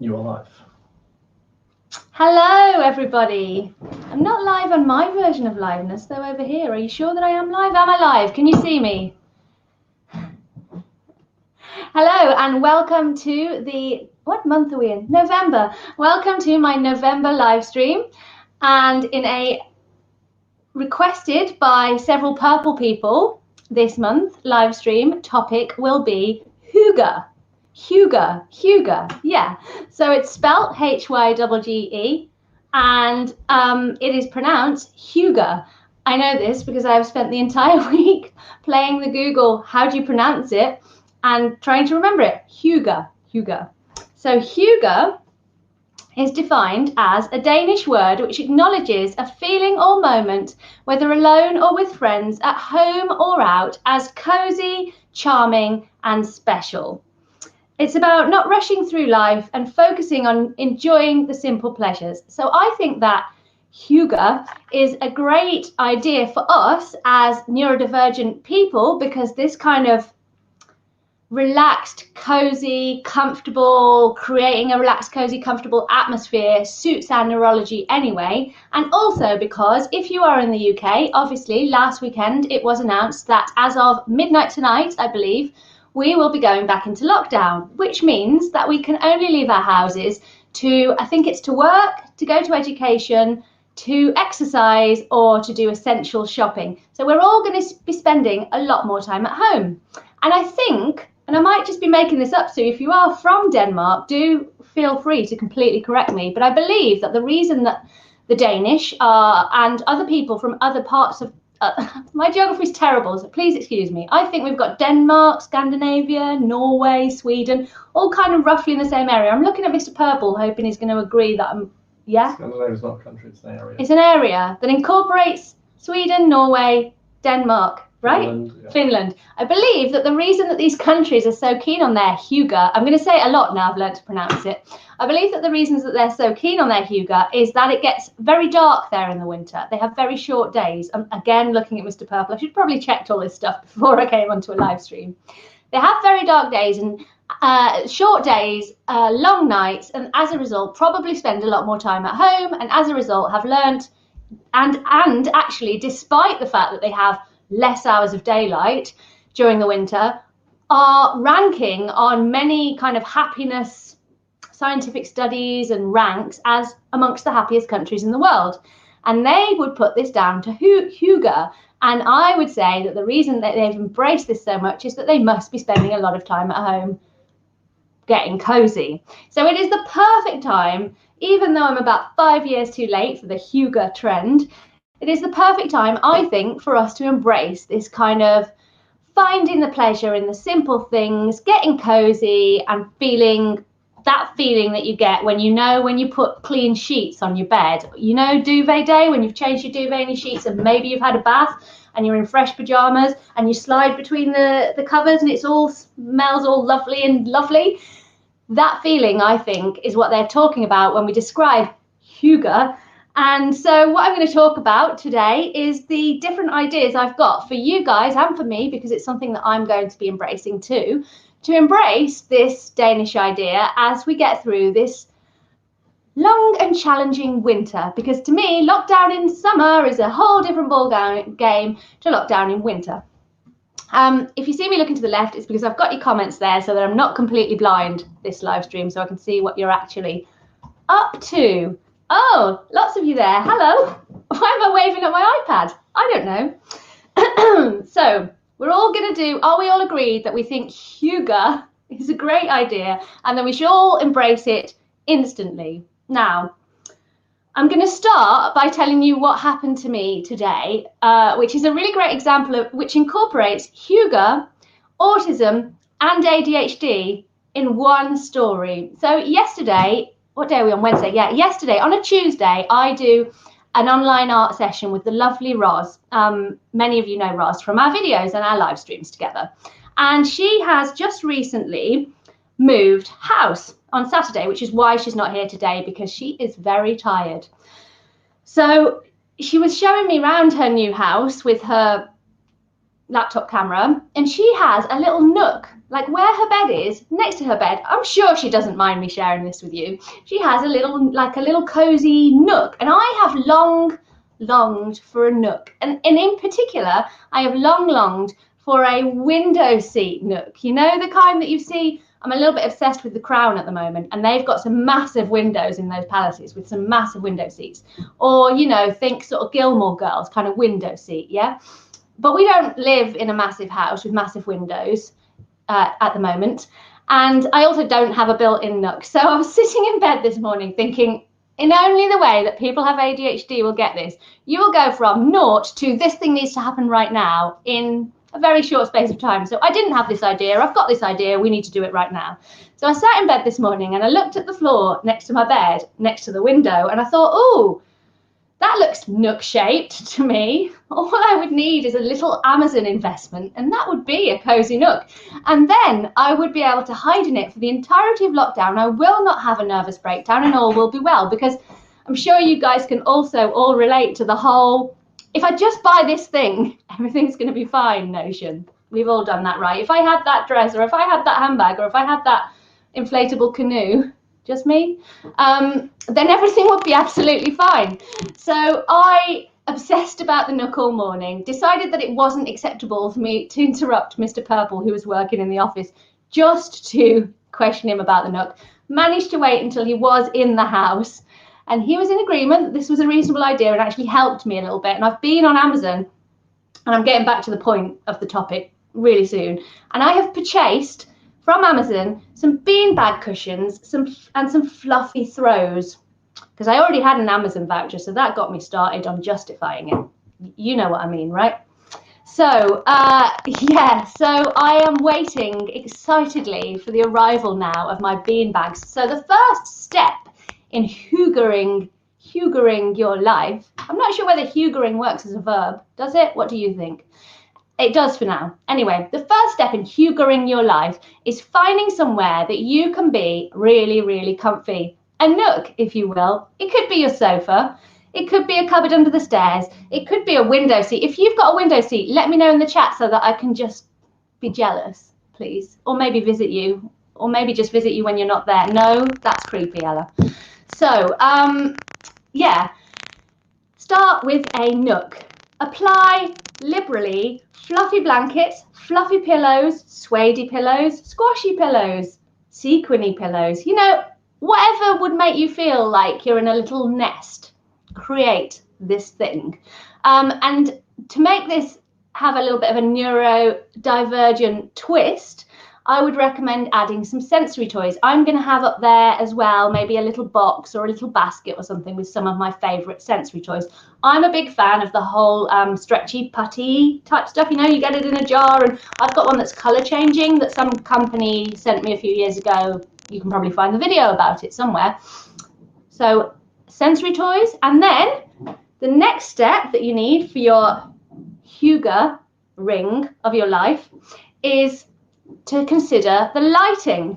You are live. Hello, everybody. I'm not live on my version of liveness, though, over here. Are you sure that I am live? Am I live? Can you see me? Hello, and welcome to the, what month are we in? November. Welcome to my November live stream. And in a requested by several purple people this month live stream topic will be Hygge. Hygge, yeah. So it's spelt Hygge, and it is pronounced Hygge. I know this because I've spent the entire week playing the Google, how do you pronounce it, and trying to remember it. Hygge. So Hygge is defined as a Danish word which acknowledges a feeling or moment, whether alone or with friends, at home or out, as cozy, charming, and special. It's about not rushing through life and focusing on enjoying the simple pleasures. So I think that Hygge is a great idea for us as neurodivergent people, because this kind of relaxed, cozy, comfortable, creating a relaxed, cozy, comfortable atmosphere suits our neurology anyway. And also because if you are in the UK, obviously last weekend it was announced that as of midnight tonight, I believe, we will be going back into lockdown, which means that we can only leave our houses to, I think it's to work, to go to education, to exercise, or to do essential shopping. So we're all going to be spending a lot more time at home. And I think, and I might just be making this up, so if you are from Denmark, do feel free to completely correct me, but I believe that the reason that the Danish and other people from other parts of my geography is terrible, so please excuse me. I think we've got Denmark, Scandinavia, Norway, Sweden, all kind of roughly in the same area. I'm looking at Mr. Purple, hoping he's going to agree that yeah? Scandinavia is not a country, it's an area. It's an area that incorporates Sweden, Norway, Denmark, right? Finland, yeah. Finland. I believe that the reason that these countries are so keen on their Hygge, I'm going to say it a lot now I've learned to pronounce it. I believe that the reasons that they're so keen on their Hygge is that it gets very dark there in the winter. They have very short days. Again, looking at Mr. Purple, I should probably checked all this stuff before I came onto a live stream. They have very dark days and short days, long nights, and as a result probably spend a lot more time at home, and as a result have learnt, and actually despite the fact that they have less hours of daylight during the winter, are ranking on many kind of happiness scientific studies and ranks as amongst the happiest countries in the world. And they would put this down to Hygge. And I would say that the reason that they've embraced this so much is that they must be spending a lot of time at home getting cozy. So it is the perfect time, even though I'm about 5 years too late for the Hygge trend, it is the perfect time, I think, for us to embrace this kind of finding the pleasure in the simple things, getting cozy, and feeling that feeling that you get when you put clean sheets on your bed. You know, duvet day, when you've changed your duvet and your sheets and maybe you've had a bath and you're in fresh pajamas and you slide between the covers and it all smells all lovely. That feeling, I think, is what they're talking about when we describe Hygge. And so what I'm going to talk about today is the different ideas I've got for you guys and for me, because it's something that I'm going to be embracing too, to embrace this Danish idea as we get through this long and challenging winter. Because to me, lockdown in summer is a whole different ball game to lockdown in winter. If you see me looking to the left, it's because I've got your comments there so that I'm not completely blind this live stream, so I can see what you're actually up to. Oh, lots of you there. Hello. Why am I waving at my iPad? I don't know. So we're all going to do, are we all agreed that we think Hygge is a great idea and that we should all embrace it instantly? Now, I'm going to start by telling you what happened to me today, which is a really great example of which incorporates Hygge, autism, and ADHD in one story. So yesterday, what day are we on? Wednesday? Yeah, yesterday on a Tuesday, I do an online art session with the lovely Roz. Many of you know Roz from our videos and our live streams together. And she has just recently moved house on Saturday, which is why she's not here today, because she is very tired. So she was showing me around her new house with her laptop camera, and she has a little nook, like where her bed is, next to her bed. I'm sure she doesn't mind me sharing this with you. She has a little cozy nook, and I have long longed for a nook, and in particular I have long longed for a window seat nook. You know, the kind that you see. I'm a little bit obsessed with The Crown at the moment, and they've got some massive windows in those palaces with some massive window seats. Or, you know, think sort of Gilmore Girls kind of window seat, yeah? But we don't live in a massive house with massive windows at the moment. And I also don't have a built-in nook. So I was sitting in bed this morning thinking, in only the way that people have ADHD will get this, you will go from naught to this thing needs to happen right now in a very short space of time. So I didn't have this idea. I've got this idea. We need to do it right now. So I sat in bed this morning and I looked at the floor next to my bed, next to the window, and I thought, oh, that looks nook shaped to me. All I would need is a little Amazon investment, and that would be a cozy nook. And then I would be able to hide in it for the entirety of lockdown. I will not have a nervous breakdown and all will be well, because I'm sure you guys can also all relate to the whole, if I just buy this thing, everything's going to be fine notion. We've all done that, right? If I had that dress, or if I had that handbag, or if I had that inflatable canoe, just me, then everything would be absolutely fine. So I obsessed about the nook all morning, decided that it wasn't acceptable for me to interrupt Mr. Purple, who was working in the office, just to question him about the nook. Managed to wait until he was in the house, and he was in agreement that this was a reasonable idea and actually helped me a little bit. And I've been on Amazon, and I'm getting back to the point of the topic really soon, and I have purchased from Amazon some beanbag cushions and some fluffy throws, because I already had an Amazon voucher, so that got me started on justifying it. You know what I mean, right? So yeah, so I am waiting excitedly for the arrival now of my beanbags. So the first step in Hyggering your life, I'm not sure whether Hyggering works as a verb, does it? What do you think? It does for now. Anyway, the first step in Hyggering your life is finding somewhere that you can be really, really comfy. A nook, if you will. It could be your sofa. It could be a cupboard under the stairs. It could be a window seat. If you've got a window seat, let me know in the chat so that I can just be jealous, please. Or maybe visit you. Or maybe just visit you when you're not there. No, that's creepy, Ella. So, yeah. Start with a nook. Apply liberally fluffy blankets, fluffy pillows, suede pillows, squashy pillows, sequiny pillows, you know, whatever would make you feel like you're in a little nest. Create this thing. And to make this have a little bit of a neurodivergent twist, I would recommend adding some sensory toys. I'm going to have up there as well, maybe a little box or a little basket or something with some of my favourite sensory toys. I'm a big fan of the whole stretchy putty type stuff. You know, you get it in a jar, and I've got one that's colour changing that some company sent me a few years ago. You can probably find the video about it somewhere. So sensory toys, and then the next step that you need for your Hygge ring of your life is to consider the lighting.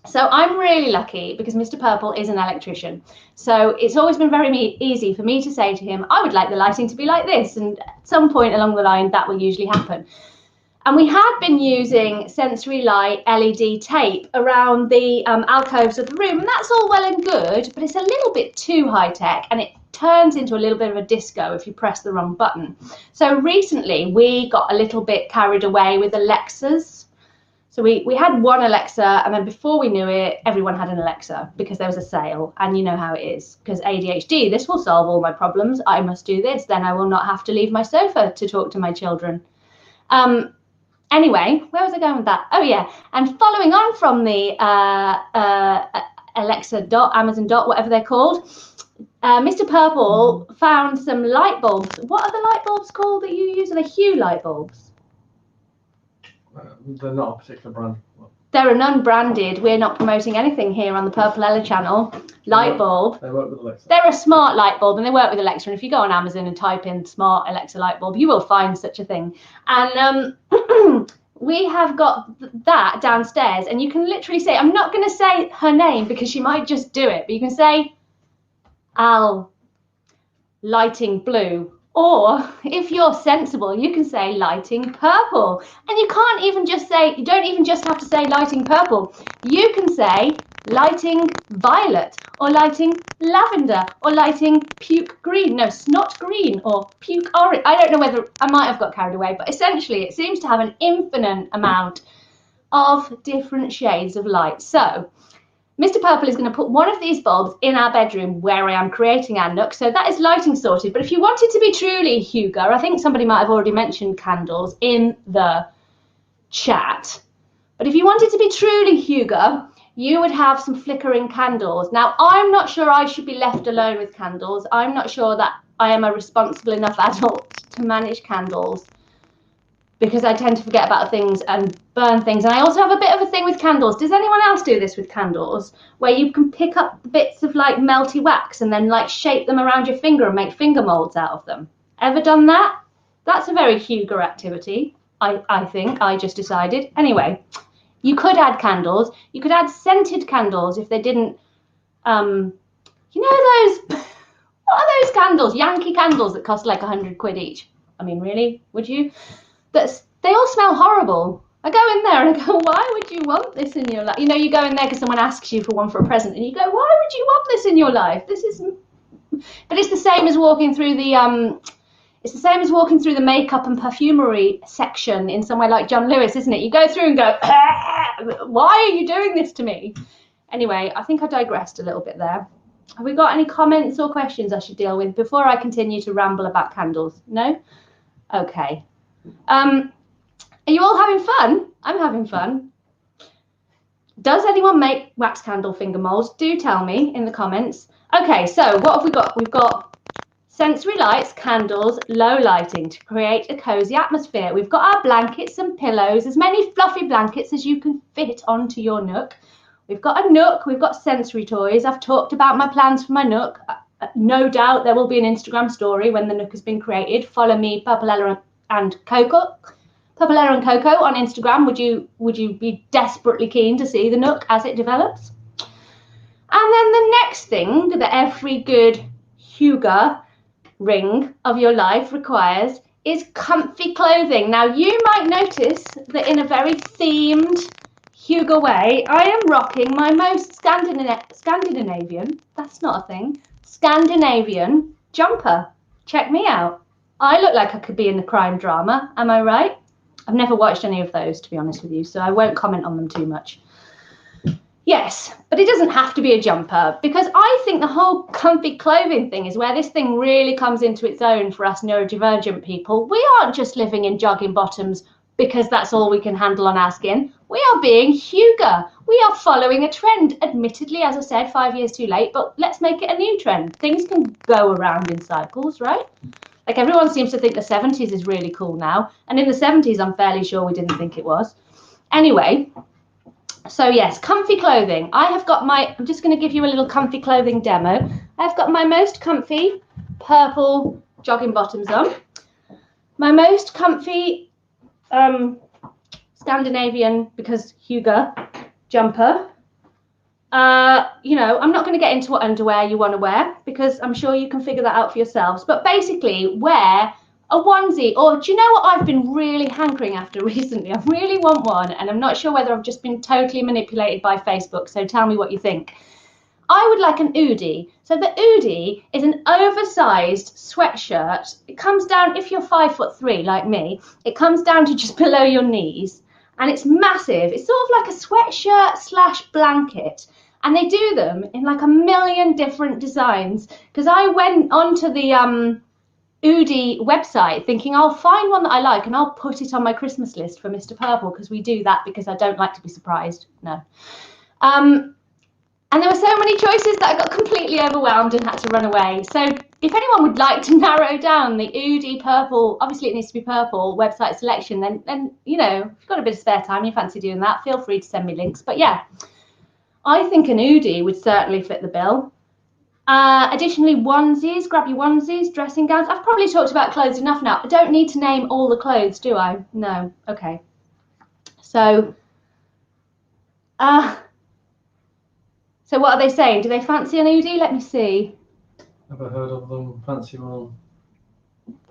So I'm really lucky because Mr. Purple is an electrician. So it's always been very easy for me to say to him, I would like the lighting to be like this. And at some point along the line, that will usually happen. And we had been using sensory light LED tape around the alcoves of the room. And that's all well and good, but it's a little bit too high tech, and it turns into a little bit of a disco if you press the wrong button. So recently we got a little bit carried away with Alexas. So we had one Alexa, and then before we knew it, everyone had an Alexa because there was a sale. And you know how it is, because ADHD, this will solve all my problems. I must do this, then I will not have to leave my sofa to talk to my children. Anyway, where was I going with that? Oh yeah, and following on from the Alexa dot, Amazon dot, whatever they're called, Mr. Purple found some light bulbs. What are the light bulbs called that you use? Are they Hue light bulbs? They're not a particular brand. They're an unbranded, we're not promoting anything here on the Purple Ella channel, light bulb. They work with Alexa. They're a smart light bulb, and they work with Alexa. And if you go on Amazon and type in smart Alexa light bulb, you will find such a thing. And we have got that downstairs, and you can literally say, I'm not going to say her name because she might just do it, but you can say, Al, lighting blue, Or if you're sensible, you can say lighting purple. And you can't even just say, you don't even just have to say lighting purple. You can say lighting violet, or lighting lavender, or lighting puke green. No, snot green, or puke orange. I don't know whether, I might have got carried away, but essentially it seems to have an infinite amount of different shades of light. So Mr. Purple is going to put one of these bulbs in our bedroom where I am creating our Nook. So that is lighting sorted. But if you wanted to be truly Hygge, I think somebody might have already mentioned candles in the chat. But if you wanted to be truly Hygge, you would have some flickering candles. Now, I'm not sure I should be left alone with candles. I'm not sure that I am a responsible enough adult to manage candles, because I tend to forget about things and burn things. And I also have a bit of a thing with candles. Does anyone else do this with candles, where you can pick up bits of like melty wax and then like shape them around your finger and make finger molds out of them? Ever done that? That's a very Hygge activity, I think. I just decided. Anyway, you could add candles. You could add scented candles if they didn't, you know those, what are those candles? Yankee candles that cost like 100 quid each. I mean, really, would you? They all smell horrible. I go in there and I go, why would you want this in your life? You know, you go in there because someone asks you for one for a present and you go, why would you want this in your life? This is, but it's the same as walking through the, it's the same as walking through the makeup and perfumery section in somewhere like John Lewis, isn't it? You go through and go, why are you doing this to me? Anyway, I think I digressed a little bit there. Have we got any comments or questions I should deal with before I continue to ramble about candles? No? Okay. Are you all having fun? I'm having fun. Does anyone make wax candle finger molds? Do tell me in the comments. Okay, so what have we got? We've got sensory lights, candles, low lighting to create a cozy atmosphere. We've got our blankets and pillows, as many fluffy blankets as you can fit onto your Nook. We've got a Nook, we've got sensory toys. I've talked about my plans for my Nook. No doubt there will be an Instagram story when the Nook has been created. Follow me, Purple Ella and Coco on Instagram. Would you be desperately keen to see the Nook as it develops? And then the next thing that every good Hygge ring of your life requires is comfy clothing. Now you might notice that in a very themed Hygge way, I am rocking my most Scandinavian, that's not a thing, Scandinavian jumper. Check me out. I look like I could be in the crime drama, am I right? I've never watched any of those, to be honest with you, so I won't comment on them too much. Yes, but it doesn't have to be a jumper, because I think the whole comfy clothing thing is where this thing really comes into its own for us neurodivergent people. We aren't just living in jogging bottoms because that's all we can handle on our skin. We are being Hygge. We are following a trend. Admittedly, as I said, 5 years too late, but let's make it a new trend. Things can go around in cycles, right? Like everyone seems to think the 70s is really cool now. And in the 70s, I'm fairly sure we didn't think it was. Anyway, so yes, comfy clothing. I have got my, I'm just going to give you a little comfy clothing demo. I've got my most comfy purple jogging bottoms on. My most comfy Scandinavian, because Hygge, jumper. You know, I'm not going to get into what underwear you want to wear, because I'm sure you can figure that out for yourselves. But basically, wear a onesie, or do you know what I've been really hankering after recently? I really want one, and I'm not sure whether I've just been totally manipulated by Facebook, so tell me what you think. I would like an oodie. So the oodie is an oversized sweatshirt. It comes down, if you're 5'3" like me, it comes down to just below your knees, and it's massive. It's sort of like a sweatshirt slash blanket. And they do them in like a million different designs, because I went onto the oodie website thinking I'll find one that I like and I'll put it on my Christmas list for Mr. Purple, because we do that because I don't like to be surprised. No. And there were so many choices that I got completely overwhelmed and had to run away. So if anyone would like to narrow down the oodie purple, obviously it needs to be purple, website selection, then you know, if you've got a bit of spare time, you fancy doing that, feel free to send me links. But yeah, I think an oodie would certainly fit the bill. Additionally, onesies, grab your onesies, dressing gowns. I've probably talked about clothes enough now. I don't need to name all the clothes, do I? No. Okay. So what are they saying? Do they fancy an oodie? Let me see. Never heard of them. Fancy one.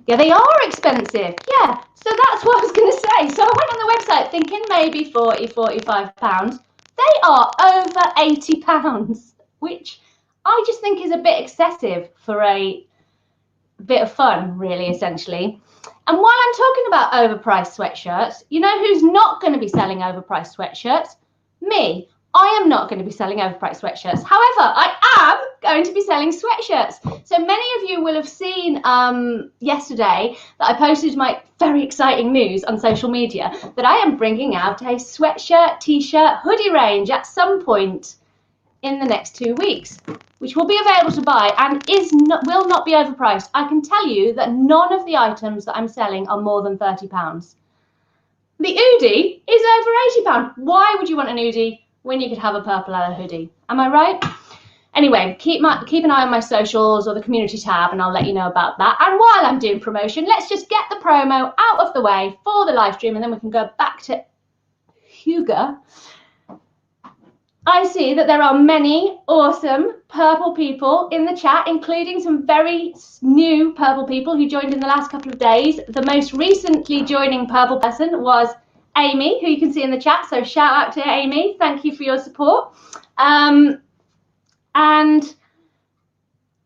Yeah, they are expensive. Yeah, so that's what I was going to say. So I went on the website thinking maybe 40, 45 pounds. They are over 80 pounds, which I just think is a bit excessive for a bit of fun, really, essentially. And while I'm talking about overpriced sweatshirts, you know who's not going to be selling overpriced sweatshirts? Me. I am not going to be selling overpriced sweatshirts. However, I am going to be selling sweatshirts. So many of you will have seen yesterday that I posted my very exciting news on social media that I am bringing out a sweatshirt, t-shirt, hoodie range at some point in the next 2 weeks, which will be available to buy and will not be overpriced. I can tell you that none of the items that I'm selling are more than £30. The Oodie is over £80. Why would you want an Oodie when you could have a purple leather hoodie? Am I right? Anyway, keep an eye on my socials or the community tab and I'll let you know about that. And while I'm doing promotion, let's just get the promo out of the way for the live stream and then we can go back to Hygge. I see that there are many awesome purple people in the chat, including some very new purple people who joined in the last couple of days. The most recently joining purple person was Amy, who you can see in the chat. So shout out to Amy. Thank you for your support. And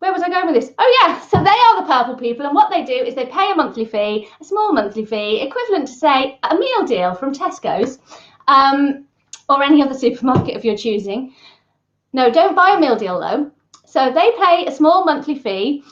where was I going with this? Oh yeah, so they are the purple people, and what they do is they pay a monthly fee, a small monthly fee, equivalent to, say, a meal deal from Tesco's. Or any other supermarket of your choosing. No, don't buy a meal deal though. So they pay a small monthly fee,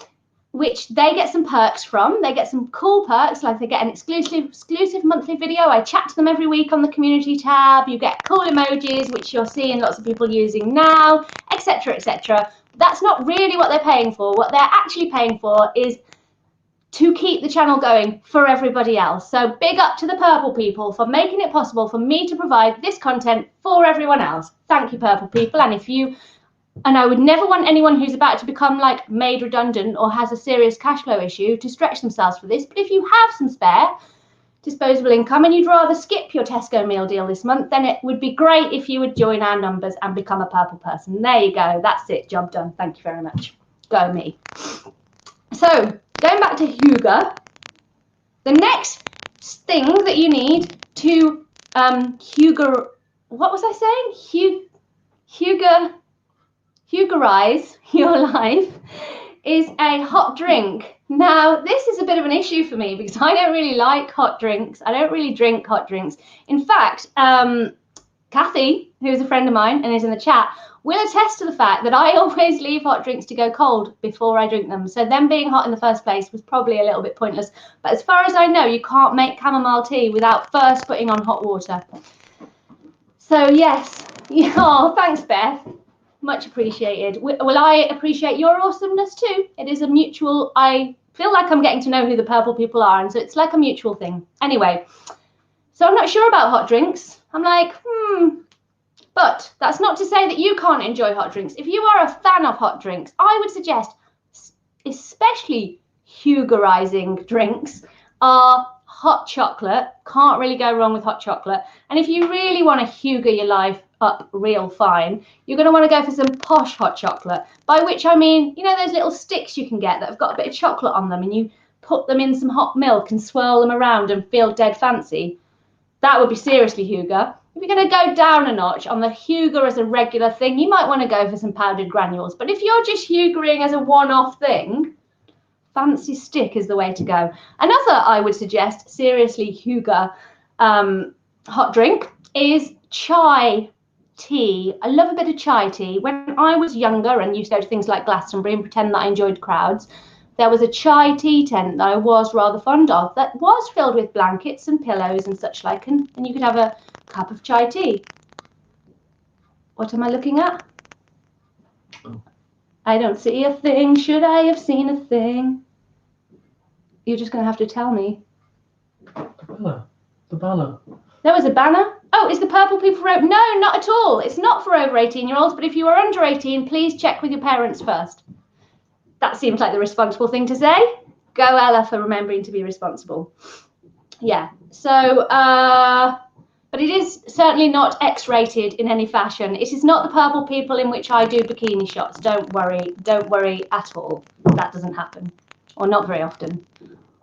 which they get some perks from. They get some cool perks, like they get an exclusive monthly video. I chat to them every week on the community tab. You get cool emojis, which you're seeing lots of people using now, etc., etc. That's not really what they're paying for. What they're actually paying for is to keep the channel going for everybody else. So big up to the purple people for making it possible for me to provide this content for everyone else. Thank you, purple people. And I would never want anyone who's about to become like made redundant or has a serious cash flow issue to stretch themselves for this. But if you have some spare disposable income and you'd rather skip your Tesco meal deal this month, then it would be great if you would join our numbers and become a purple person. There you go. That's it. Job done. Thank you very much. Go me. So going back to Hygge, the next thing that you need to Hygge, what was I saying? Hyggerize your life is a hot drink. Now, this is a bit of an issue for me because I don't really like hot drinks. I don't really drink hot drinks. In fact, Kathy, who is a friend of mine and is in the chat, will attest to the fact that I always leave hot drinks to go cold before I drink them. So them being hot in the first place was probably a little bit pointless. But as far as I know, you can't make chamomile tea without first putting on hot water. So yes, oh, thanks, Beth. Much appreciated. Will I appreciate your awesomeness too? It is a mutual, I feel like I'm getting to know who the purple people are. And so it's like a mutual thing. Anyway, so I'm not sure about hot drinks. I'm like, But that's not to say that you can't enjoy hot drinks. If you are a fan of hot drinks, I would suggest, especially Hyggerizing drinks, are hot chocolate. Can't really go wrong with hot chocolate. And if you really want to Hygge your life up real fine, you're going to want to go for some posh hot chocolate. By which I mean, you know those little sticks you can get that have got a bit of chocolate on them and you put them in some hot milk and swirl them around and feel dead fancy? That would be seriously Hygge. If you're going to go down a notch on the Hygge as a regular thing, you might want to go for some powdered granules. But if you're just Hyggering as a one-off thing, fancy stick is the way to go. Another, I would suggest, seriously Hygge hot drink is chai tea. I love a bit of chai tea. When I was younger and used to go to things like Glastonbury and pretend that I enjoyed crowds, there was a chai tea tent that I was rather fond of that was filled with blankets and pillows and such like, and you could have a cup of chai tea. What am I looking at? I don't see a thing. Should I have seen a thing? You're just going to have to tell me. The banner. There was a banner? Oh, is the purple people for... No, not at all. It's not for over 18-year-olds, but if you are under 18, please check with your parents first. That seems like the responsible thing to say. Go Ella for remembering to be responsible. Yeah, so... but it is certainly not X-rated in any fashion. It is not the purple people in which I do bikini shots. Don't worry at all. That doesn't happen. Or not very often.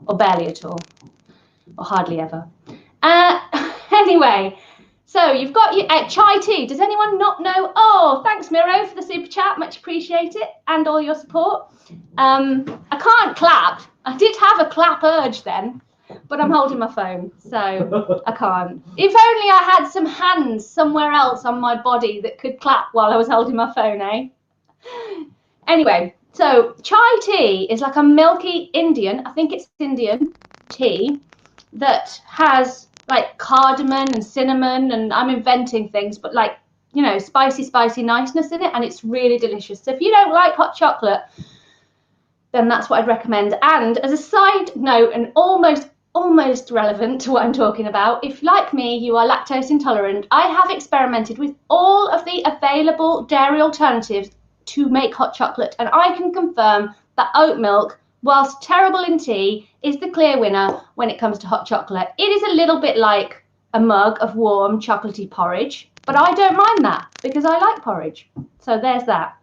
or barely at all, or hardly ever. Anyway, so you've got your chai tea. Does anyone not know? Oh, thanks Miro for the super chat, much appreciate it, and all your support. I can't clap. I did have a clap urge then, but I'm holding my phone, so I can't. If only I had some hands somewhere else on my body that could clap while I was holding my phone, eh? Anyway, so chai tea is like a milky Indian, I think it's Indian tea, that has like cardamom and cinnamon, and I'm inventing things, but like, you know, spicy niceness in it, and it's really delicious. So if you don't like hot chocolate, then that's what I'd recommend. And as a side note, and almost relevant to what I'm talking about, if like me you are lactose intolerant, I have experimented with all of the available dairy alternatives to make hot chocolate, and I can confirm that oat milk, whilst terrible in tea, is the clear winner when it comes to hot chocolate. It is a little bit like a mug of warm chocolatey porridge, but I don't mind that because I like porridge. So there's that.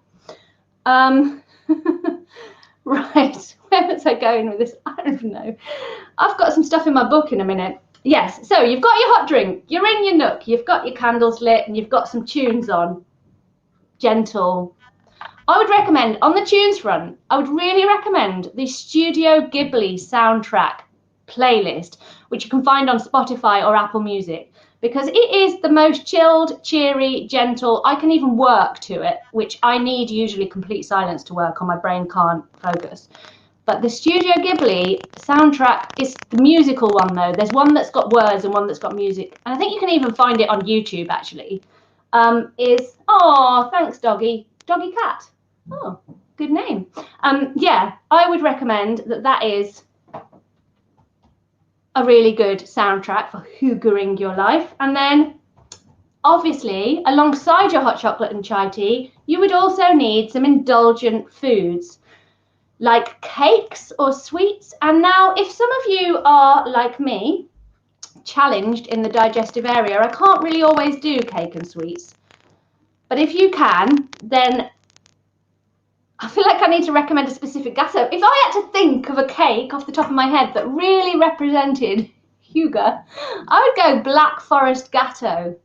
Right, where was I going with this? I don't know. I've got some stuff in my book in a minute. Yes, so you've got your hot drink, you're in your nook, you've got your candles lit, and you've got some tunes on. Gentle. I would recommend, on the tunes front, I would really recommend the Studio Ghibli soundtrack playlist, which you can find on Spotify or Apple Music, because it is the most chilled, cheery, gentle. I can even work to it, which I need usually complete silence to work on. My brain can't focus. But the Studio Ghibli soundtrack is the musical one, though. There's one that's got words and one that's got music. And I think you can even find it on YouTube, actually. Oh, thanks, Doggy. Doggy Cat. Oh, good name. Yeah, I would recommend that is a really good soundtrack for Hyggering your life. And then, obviously, alongside your hot chocolate and chai tea, you would also need some indulgent foods, like cakes or sweets. And now, if some of you are, like me, challenged in the digestive area, I can't really always do cake and sweets. But if you can, then I feel like I need to recommend a specific gatto. If I had to think of a cake off the top of my head that really represented Hygge, I would go Black Forest Gatto.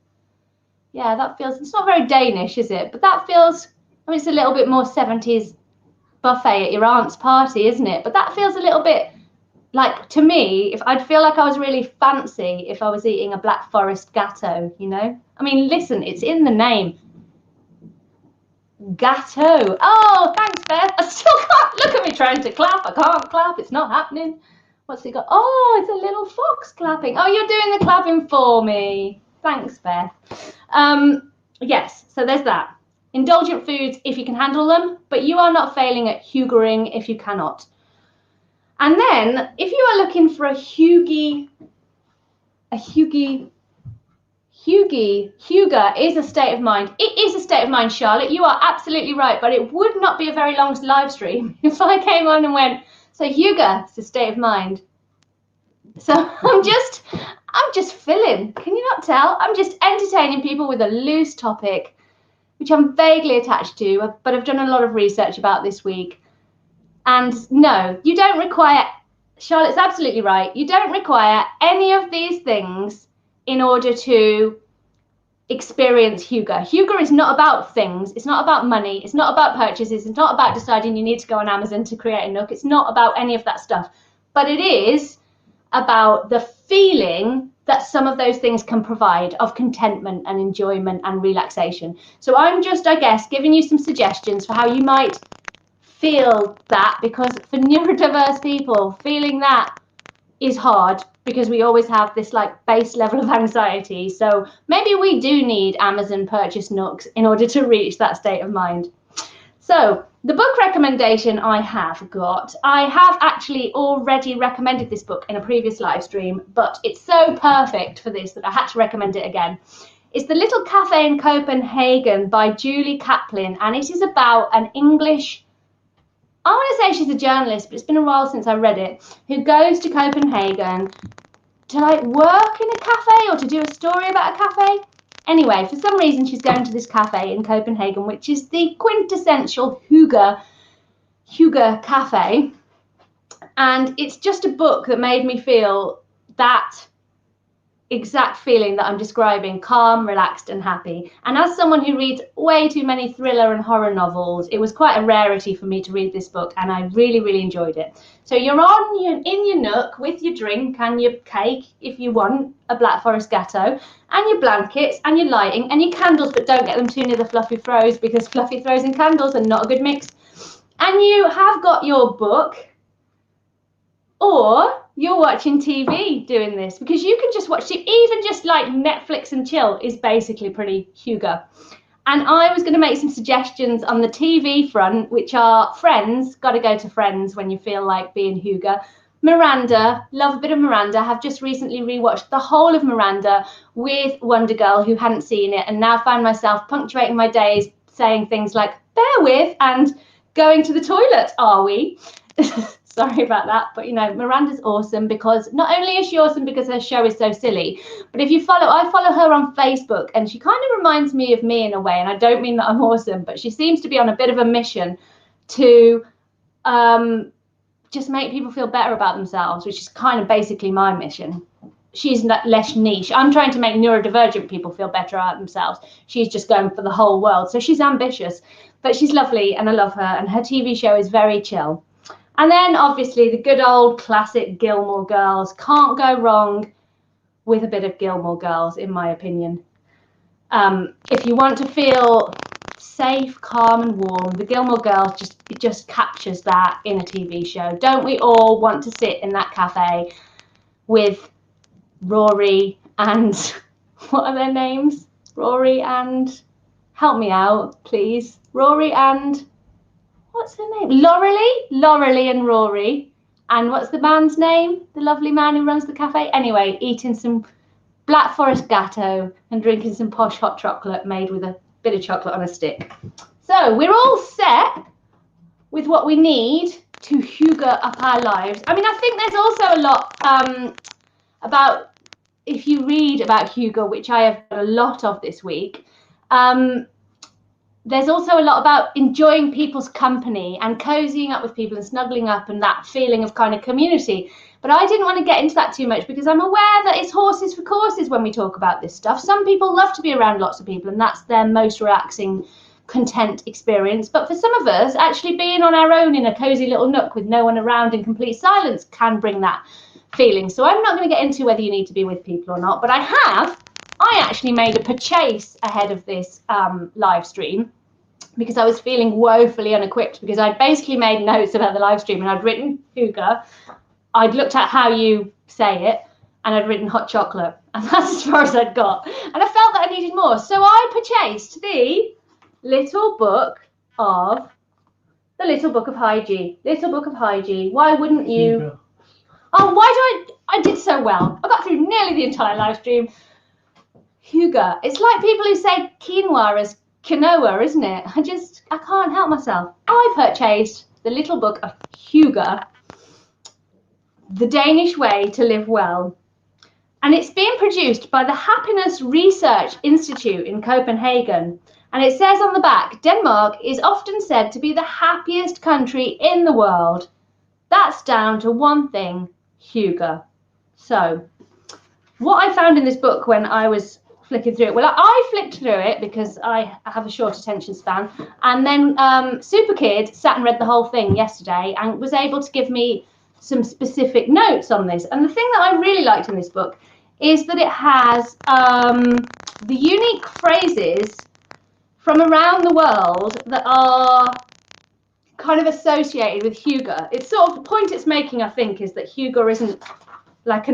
Yeah, that feels, it's not very Danish, is it? But that feels, I mean, it's a little bit more 70s buffet at your aunt's party, isn't it? But that feels a little bit like, to me, if I'd feel like I was really fancy if I was eating a Black Forest Gatto, you know? I mean, listen, it's in the name. Gatto. Oh, thanks, Beth. I still can't. Look at me trying to clap. I can't clap. It's not happening. What's he got? Oh, it's a little fox clapping. Oh, you're doing the clapping for me. Thanks, Beth. Yes, so there's that. Indulgent foods if you can handle them, but you are not failing at Hyggering if you cannot. And then, if you are looking for a Hygge is a state of mind. It is a state of mind, Charlotte. You are absolutely right, but it would not be a very long live stream if I came on and went, so Hygge is a state of mind. So I'm just filling. Can you not tell? I'm just entertaining people with a loose topic, which I'm vaguely attached to, but I've done a lot of research about this week. And no, you don't require, Charlotte's absolutely right, you don't require any of these things in order to experience Hygge. Hygge is not about things. It's not about money. It's not about purchases. It's not about deciding you need to go on Amazon to create a Nook. It's not about any of that stuff. But it is about the feeling that some of those things can provide of contentment and enjoyment and relaxation. So I'm just, I guess, giving you some suggestions for how you might feel that, because for neurodiverse people, feeling that is hard because we always have this like base level of anxiety. So maybe we do need Amazon purchase Nooks in order to reach that state of mind. So the book recommendation I have actually already recommended this book in a previous live stream, but it's so perfect for this that I had to recommend it again. It's The Little Cafe in Copenhagen by Julie Kaplan, and it is about an English, I want to say she's a journalist, but it's been a while since I read it, who goes to Copenhagen to like work in a cafe or to do a story about a cafe. Anyway, for some reason she's going to this cafe in Copenhagen, which is the quintessential Hygge cafe. And it's just a book that made me feel that exact feeling that I'm describing, calm, relaxed and happy. And as someone who reads way too many thriller and horror novels, it was quite a rarity for me to read this book, and I really, really enjoyed it. So you're in your nook with your drink and your cake, if you want, a Black Forest Gâteau, and your blankets and your lighting and your candles, but don't get them too near the fluffy throws, because fluffy throws and candles are not a good mix. And you have got your book, or you're watching TV doing this, because you can just watch it, even just like Netflix and chill is basically pretty Hygge. And I was going to make some suggestions on the TV front, which are Friends, got to go to Friends when you feel like being Hygge. Miranda, love a bit of Miranda, have just recently rewatched the whole of Miranda with Wonder Girl, who hadn't seen it, and now find myself punctuating my days saying things like, bear with, and going to the toilet, are we? Sorry about that, but you know, Miranda's awesome, because not only is she awesome because her show is so silly, but if you I follow her on Facebook, and she kind of reminds me of me in a way, and I don't mean that I'm awesome, but she seems to be on a bit of a mission to just make people feel better about themselves, which is kind of basically my mission. She's less niche. I'm trying to make neurodivergent people feel better about themselves. She's just going for the whole world. So she's ambitious, but she's lovely and I love her, and her TV show is very chill. And then obviously the good old classic Gilmore Girls. Can't go wrong with a bit of Gilmore Girls, in my opinion. If you want to feel safe, calm and warm, the Gilmore Girls just captures that in a TV show. Don't we all want to sit in that cafe with Rory and what are their names? Rory and, help me out please. Rory and, what's her name? Lauralee and Rory. And what's the man's name? The lovely man who runs the cafe? Anyway, eating some Black Forest Gâteau and drinking some posh hot chocolate made with a bit of chocolate on a stick. So we're all set with what we need to Hygge up our lives. I mean, I think there's also a lot about, if you read about Hygge, which I have got a lot of this week, there's also a lot about enjoying people's company and cozying up with people and snuggling up and that feeling of kind of community. But I didn't want to get into that too much, because I'm aware that it's horses for courses when we talk about this stuff. Some people love to be around lots of people, and that's their most relaxing, content experience. But for some of us, actually being on our own in a cozy little nook with no one around in complete silence can bring that feeling. So I'm not going to get into whether you need to be with people or not, but I actually made a purchase ahead of this live stream, because I was feeling woefully unequipped, because I'd basically made notes about the live stream and I'd written Hygge, I'd looked at how you say it, and I'd written hot chocolate, and that's as far as I'd got. And I felt that I needed more, so I purchased the little book of Hygge. Little Book of Hygge. Why wouldn't you? Hygge. Oh, why do I did so well. I got through nearly the entire live stream. Hygge. It's like people who say quinoa as quinoa, isn't it? I can't help myself. I purchased the Little Book of Hygge, The Danish Way to Live Well. And it's being produced by the Happiness Research Institute in Copenhagen. And it says on the back, Denmark is often said to be the happiest country in the world. That's down to one thing, Hygge. So, what I found in this book when I was flicking through it, well, I flicked through it because I have a short attention span. And then Super Kid sat and read the whole thing yesterday and was able to give me some specific notes on this. And the thing that I really liked in this book is that it has the unique phrases from around the world that are kind of associated with Hygge. It's sort of the point it's making, I think, is that Hygge isn't like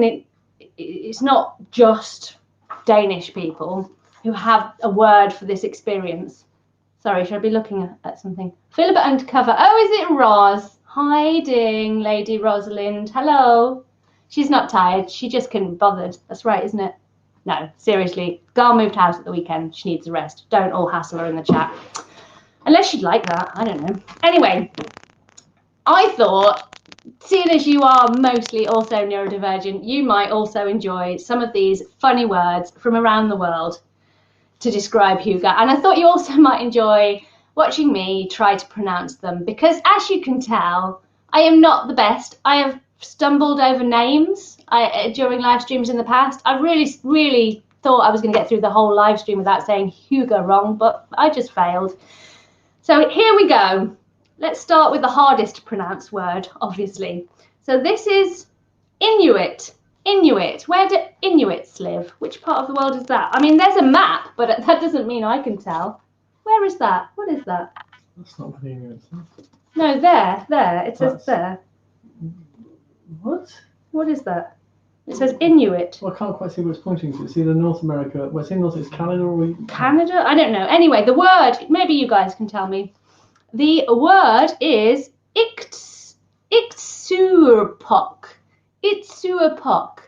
it's not just Danish people who have a word for this experience. Sorry, should I be looking at something? Feel a bit undercover. Oh, is it Roz? Hiding, Lady Rosalind. Hello. She's not tired. She just couldn't be bothered. That's right, isn't it? No, seriously. Girl moved house at the weekend. She needs a rest. Don't all hassle her in the chat. Unless she'd like that. I don't know. Anyway, I thought, seeing as you are mostly also neurodivergent, you might also enjoy some of these funny words from around the world to describe Hygge. And I thought you also might enjoy watching me try to pronounce them, because as you can tell, I am not the best. I have stumbled over names during live streams in the past. I really thought I was going to get through the whole live stream without saying Hygge wrong, but I just failed. So here we go. Let's start with the hardest to pronounce word, obviously. So this is Inuit. Inuit. Where do Inuits live? Which part of the world is that? I mean, there's a map, but that doesn't mean I can tell. Where is that? What is that? That's not the Inuits. No, there. It says there. What? What is that? It says Inuit. Well, I can't quite see where it's pointing to. It's either North America. Well, it's in North. It's Canada or Canada? I don't know. Anyway, the word. Maybe you guys can tell me. The word is Iktsupok. Itsuapok,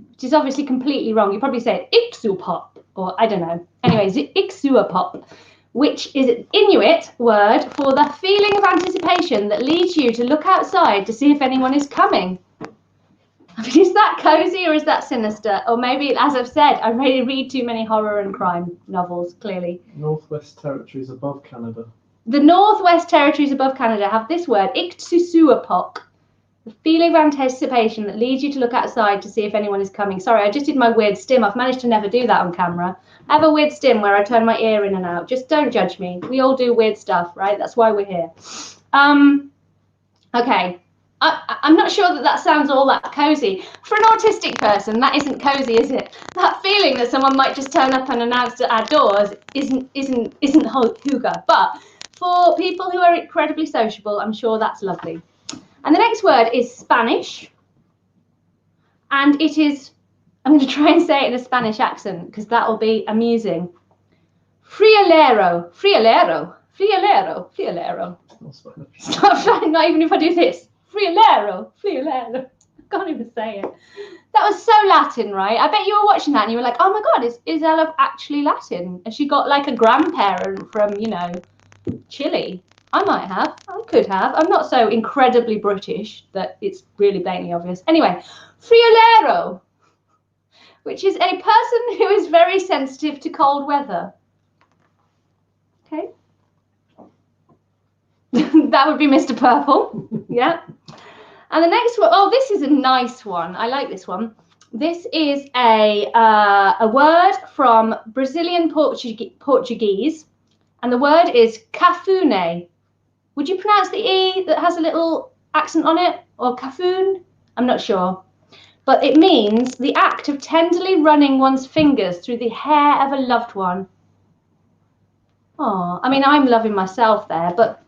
which is obviously completely wrong. You probably say it Iksupop, or I don't know. Anyways, Iksuapop, which is an Inuit word for the feeling of anticipation that leads you to look outside to see if anyone is coming. I mean, is that cozy or is that sinister? Or maybe, as I've said, I really read too many horror and crime novels, clearly. Northwest Territories above Canada. The Northwest Territories above Canada have this word, Iksusuapok, the feeling of anticipation that leads you to look outside to see if anyone is coming. Sorry, I just did my weird stim. I've managed to never do that on camera. I have a weird stim where I turn my ear in and out. Just don't judge me. We all do weird stuff, right? That's why we're here. Okay. I'm not sure that sounds all that cozy. For an autistic person, that isn't cozy, is it? That feeling that someone might just turn up and announce at our doors isn't Hygge. But for people who are incredibly sociable, I'm sure that's lovely. And the next word is Spanish. And it is, I'm going to try and say it in a Spanish accent because that will be amusing. Friolero. Stop, not even if I do this. Friolero. I can't even say it. That was so Latin, right? I bet you were watching that and you were like, oh my God, is Ella actually Latin? Has she got like a grandparent from, you know, Chile? I might have. I could have. I'm not so incredibly British that it's really blatantly obvious. Anyway, friolero, which is a person who is very sensitive to cold weather. Okay. That would be Mr. Purple. Yeah. And the next one, oh, this is a nice one. I like this one. This is a word from Brazilian Portuguese, and the word is cafune. Would you pronounce the E that has a little accent on it, or cafoon? I'm not sure. But it means the act of tenderly running one's fingers through the hair of a loved one. Oh, I mean, I'm loving myself there, but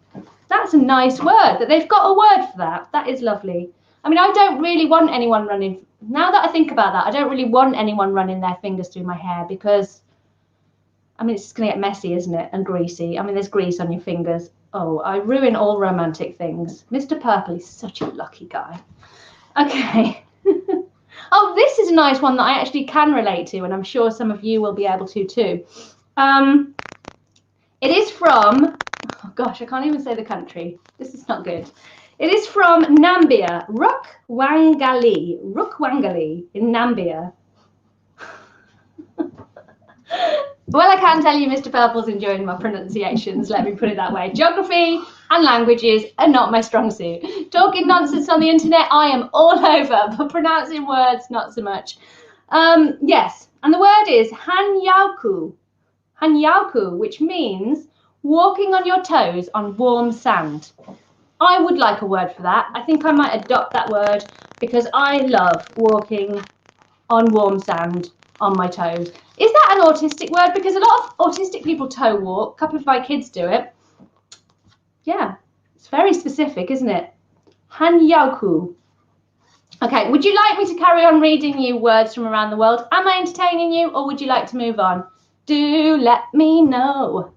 that's a nice word, that they've got a word for that. That is lovely. I mean, I don't really want anyone running, now that I think about that, I don't really want anyone running their fingers through my hair because, I mean, it's just going to get messy, isn't it? And greasy. I mean, there's grease on your fingers. Oh, I ruin all romantic things. Mr. Purple is such a lucky guy. Okay. Oh, this is a nice one that I actually can relate to, and I'm sure some of you will be able to too. It is from, oh gosh, I can't even say the country. This is not good. It is from Nambia, Rukwangali in Nambia. Well, I can tell you Mr. Purple's enjoying my pronunciations, let me put it that way. Geography and languages are not my strong suit. Talking nonsense on the internet, I am all over, but pronouncing words, not so much. Yes, and the word is hanyauku, which means walking on your toes on warm sand. I would like a word for that. I think I might adopt that word because I love walking on warm sand on my toes. Is that an autistic word? Because a lot of autistic people toe walk. A couple of my kids do it. Yeah, it's very specific, isn't it? Hanyauku. Okay, would you like me to carry on reading you words from around the world? Am I entertaining you, or would you like to move on? Do let me know.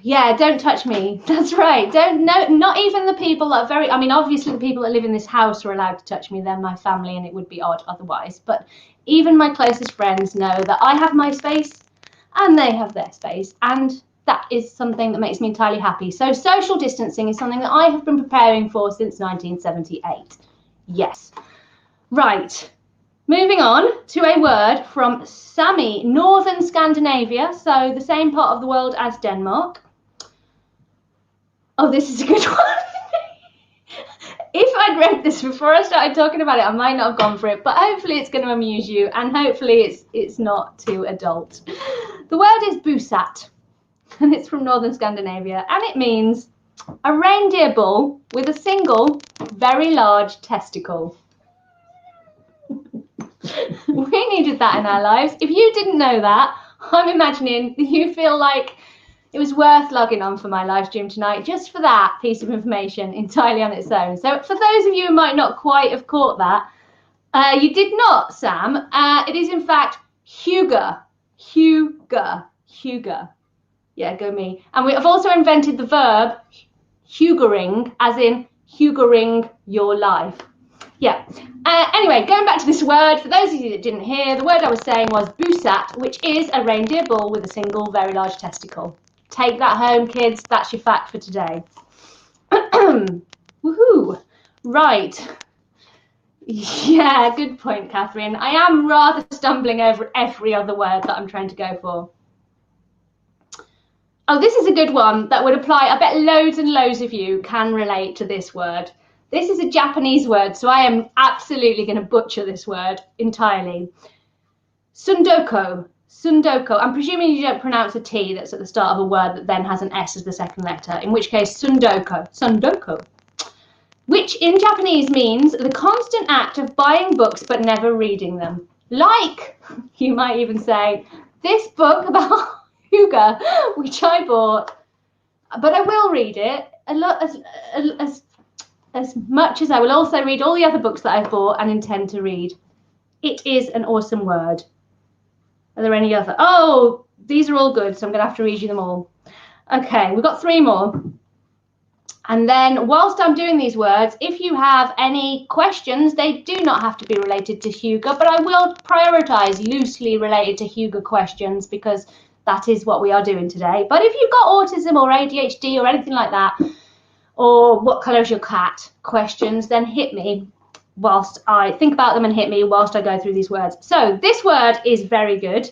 Yeah, don't touch me. That's right. Not even the people that are very, I mean, obviously the people that live in this house are allowed to touch me. They're my family and it would be odd otherwise. But even my closest friends know that I have my space and they have their space. And that is something that makes me entirely happy. So social distancing is something that I have been preparing for since 1978. Yes. Right. Moving on to a word from Sami, Northern Scandinavia, so the same part of the world as Denmark. Oh, this is a good one. I'd read this before I started talking about it, I might not have gone for it, but hopefully it's going to amuse you, and hopefully it's not too adult. The word is busat, and it's from northern Scandinavia, and it means a reindeer bull with a single, very large testicle. We needed that in our lives. If you didn't know that, I'm imagining that you feel like it was worth logging on for my live stream tonight just for that piece of information entirely on its own. So for those of you who might not quite have caught that, you did not, Sam. It is in fact Hygge. Hygge. Yeah, go me. And we have also invented the verb Hyggering, as in Hyggering your life. Yeah. Anyway, going back to this word, for those of you that didn't hear, the word I was saying was busat, which is a reindeer bull with a single, very large testicle. Take that home, kids. That's your fact for today. Woohoo! Right. Yeah, good point, Catherine. I am rather stumbling over every other word that I'm trying to go for. Oh, this is a good one that would apply. I bet loads and loads of you can relate to this word. This is a Japanese word, so I am absolutely going to butcher this word entirely. Sundoko. Sundoko. I'm presuming you don't pronounce a T that's at the start of a word that then has an S as the second letter, in which case Sundoko. Sundoko. Which in Japanese means the constant act of buying books but never reading them. Like, you might even say, this book about Hygge, which I bought, but I will read it a lot, as much as I will also read all the other books that I've bought and intend to read. It is an awesome word. Are there any other? Oh, these are all good, so I'm going to have to read you them all. Okay, we've got 3 more. And then whilst I'm doing these words, if you have any questions, they do not have to be related to Hygge, but I will prioritise loosely related to Hygge questions because that is what we are doing today. But if you've got autism or ADHD or anything like that, or what colour is your cat questions, then hit me whilst I think about them and hit me whilst I go through these words. So this word is very good.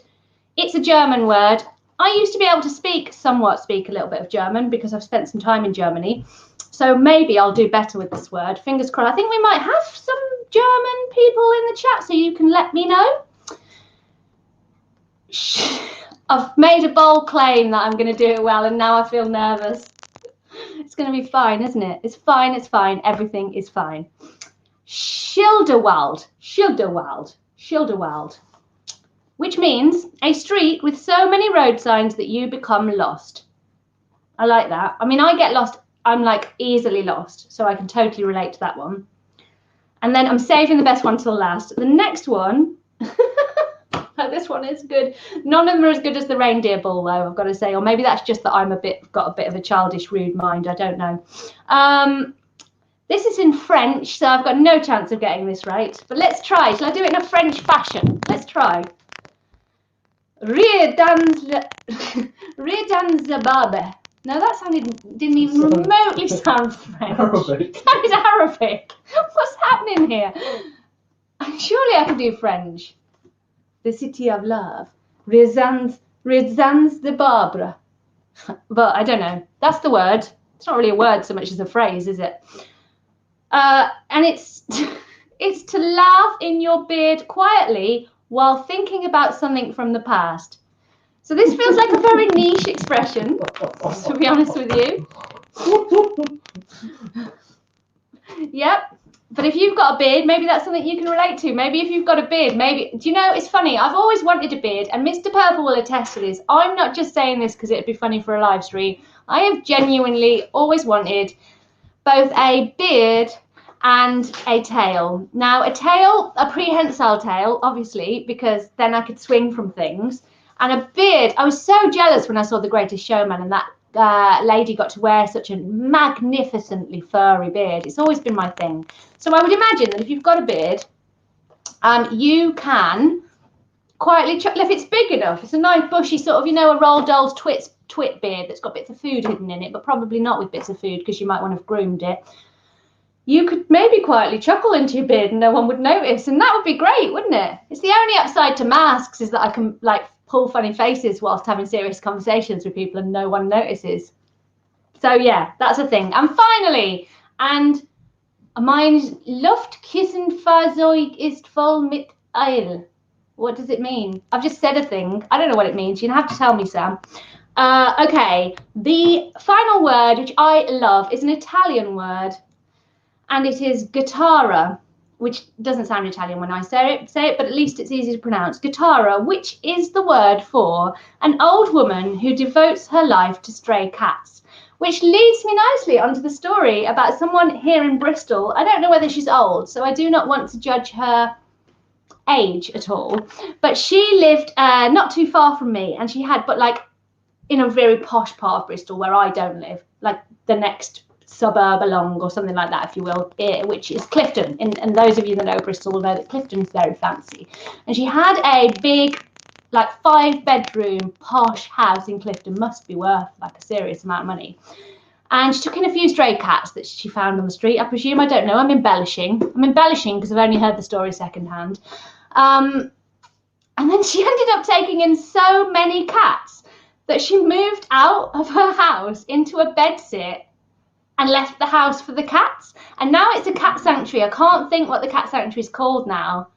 It's a German word. I used to be able to somewhat speak a little bit of German because I've spent some time in Germany. So maybe I'll do better with this word. Fingers crossed. I think we might have some German people in the chat, so you can let me know. I've made a bold claim that I'm going to do it well, and now I feel nervous. It's going to be fine, isn't it? It's fine, it's fine. Everything is fine. Schilderwald, Schilderwald, Schilderwald, which means a street with so many road signs that you become lost. I like that. I mean, I get lost. I'm like easily lost, so I can totally relate to that one. And then I'm saving the best one till last. The next one, this one is good. None of them are as good as the reindeer bull, though, I've got to say. Or maybe that's just that I'm got a bit of a childish, rude mind. I don't know. This is in French, so I've got no chance of getting this right. But let's try. Shall I do it in a French fashion? Let's try. Rire dans the barbe. No, that didn't even remotely sound French. Arabic. That is Arabic. What's happening here? Surely I can do French. The city of love. Rire dans the barbe. But I don't know. That's the word. It's not really a word so much as a phrase, is it? And it's to laugh in your beard quietly while thinking about something from the past. So this feels like a very niche expression, to be honest with you. Yep. But if you've got a beard, maybe that's something you can relate to. Maybe if you've got a beard, maybe, do you know, it's funny. I've always wanted a beard, and Mr. Purple will attest to this. I'm not just saying this because it'd be funny for a live stream. I have genuinely always wanted both a beard and a tail. Now, a prehensile tail, obviously, because then I could swing from things. And a beard, I was so jealous when I saw The Greatest Showman and that lady got to wear such a magnificently furry beard. It's always been my thing. So I would imagine that if you've got a beard, you can quietly, if it's big enough, it's a nice bushy sort of, you know, a Roald Dahl's twit beard that's got bits of food hidden in it, but probably not with bits of food because you might want to have groomed it. You could maybe quietly chuckle into your beard and no one would notice, and that would be great, wouldn't it? It's the only upside to masks is that I can like pull funny faces whilst having serious conversations with people and no one notices. So yeah, that's a thing. And finally, and Mein Luftkissenfahrzeug ist voll mit Eil. What does it mean? I've just said a thing. I don't know what it means. You're going to have to tell me, Sam. Okay, the final word, which I love, is an Italian word, and it is guitarra, which doesn't sound Italian when I say it, but at least it's easy to pronounce. Guitarra, which is the word for an old woman who devotes her life to stray cats, which leads me nicely onto the story about someone here in Bristol. I don't know whether she's old, so I do not want to judge her age at all, but she lived not too far from me, and she had, but like in a very posh part of Bristol where I don't live, like the next suburb along or something like that, if you will, which is Clifton. And those of you that know Bristol will know that Clifton's very fancy. And she had a big, like 5-bedroom posh house in Clifton, must be worth like a serious amount of money. And she took in a few stray cats that she found on the street, I presume. I don't know. I'm embellishing because I've only heard the story secondhand. And then she ended up taking in so many cats that she moved out of her house into a bedsit and left the house for the cats. And now it's a cat sanctuary. I can't think what the cat sanctuary is called now.